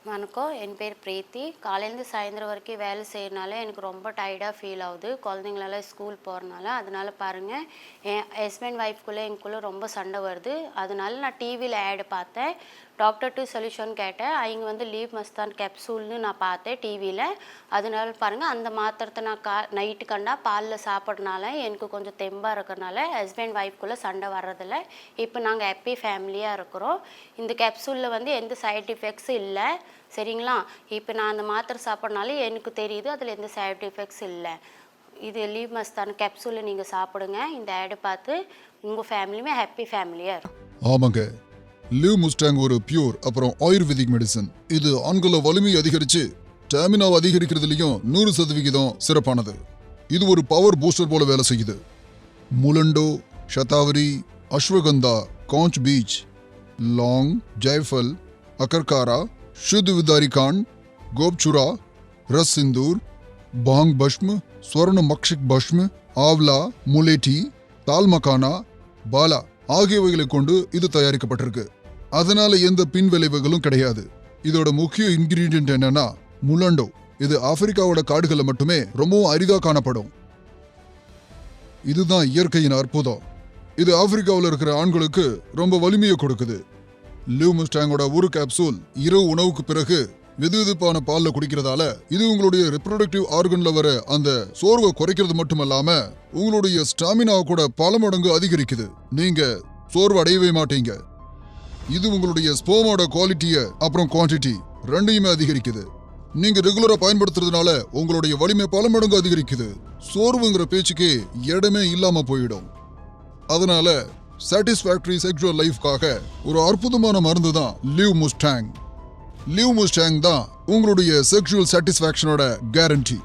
வணக்கம். என் பேர் பிரீத்தி. காலையிலேருந்து சாயந்தரம் வரைக்கும் வேலை செய்யறனால எனக்கு ரொம்ப டயர்டாக ஃபீல் ஆகுது. குழந்தைங்களெல்லாம் ஸ்கூல் போகிறனால. அதனால பாருங்கள், என் ஹஸ்பண்ட் ஒய்ஃப்குள்ளே எங்களுக்குள்ளே ரொம்ப சண்டை வருது. அதனால நான் டிவியில் ஆடு பார்த்தேன். டாக்டர் டு சொல்யூஷன் கேட்டேன். அவங்க வந்து லீவ் மஸ்தான் கேப்சூல்னு நான் பார்த்தேன் டிவியில். அதனால பாருங்கள், அந்த மாத்திரத்தை நான் நைட்டு கண்டா பாலில் சாப்பிட்றனால எனக்கு கொஞ்சம் தெம்பாக இருக்கிறனால ஹஸ்பண்ட் ஒய்ஃப்குள்ளே சண்டை வர்றதில்ல. இப்போ நாங்கள் ஹாப்பி ஃபேமிலியாக இருக்கிறோம். இந்த கேப்சூலில் வந்து எந்த சைட் எஃபெக்ட்ஸும் இல்லை. சரிங்களா? இப்போ நான் அந்த மாத்திரை சாப்பிட்றனால எனக்கு தெரியுது அதில் எந்த சைட் எஃபெக்ட்ஸ் இல்லை. இது லீவ் மஸ்தான் கேப்சூலை நீங்கள் சாப்பிடுங்க. இந்த ஆடு பார்த்து உங்கள் ஃபேமிலியுமே ஹாப்பி ஃபேமிலியாக இருக்கும். ஆமாங்க, லிவ் முஸ்டாங் ஒரு பியூர் அப்புறம் ஆயுர்வேதிக் மெடிசன். இது ஆண்கள வலிமையை அதிகரிச்சு ஸ்டாமினாவை அதிகரிக்கிறதுலையும் 100% சிறப்பானது. இது ஒரு பவர் பூஸ்டர் போல வேலை செய்யுது. முலண்டோ, ஷதாவரி, அஸ்வகந்தா, காஞ்ச் பீச், லாங், ஜெயஃபல், அகர்காரா, शुद्ध विदारिकांड, गोपचुरा, रस सिंदूर, भांग भस्म, स्वर्ण मक्षिक भस्म, ஆவ்லா, முலேட்டி, தால் மக்கானா, பாலா ஆகியவைகளை கொண்டு இது தயாரிக்கப்பட்டிருக்கு. அதனால எந்த பின் விளைவுகளும் கிடையாது. இதோட முக்கிய இன்கிரீடியன்ட் என்னன்னா முலண்டோ. இது ஆப்பிரிக்காவோட காடுகள்ல மட்டுமே ரொம்பவும் அரிதா காணப்படும். இதுதான் இயற்கையின் அற்புதம். இது ஆப்பிரிக்காவில் இருக்கிற ஆண்களுக்கு ரொம்ப வலிமையை கொடுக்குது. லிவ் முஸ்டாங்கோட ஒரு கேப்சூல் இரவு உணவுக்கு பிறகு வெதுவெதுப்பான பால்ல குடிக்கிறதால இது உங்களுடைய ரிப்ரொடக்டிவ் ஆர்கன்ல வர அந்த சோர்வை குறைக்கிறது மட்டுமல்லாம உங்களுடைய ஸ்டாமினா கூட பல மடங்கு அதிகரிக்குது. நீங்க சோர்வு அடையவே மாட்டீங்க. இது உங்களுடைய ஸ்போமோட குவாலிட்டிய அப்புறம் குவான்டிட்டி ரெண்டையுமே அதிகரிக்குது. நீங்க ரெகுலரா பயன்படுத்துறதுனால உங்களுடைய வலிமை பல மடங்கு அதிகரிக்குது. சோர்வுங்கிற பேச்சுக்கே இடமே இல்லாம போயிடும். அதனால சாட்டிஸ்ஃபேக்டரி செக்ஷுவல் லைஃப்காக ஒரு அற்புதமான மருந்து தான் லிவ் முஸ்டாங். லிவ் முஸ்டாங் தான் உங்களுடைய செக்ஷுவல் சாட்டிஸ்ஃபேக்ஷனோட கேரண்டி.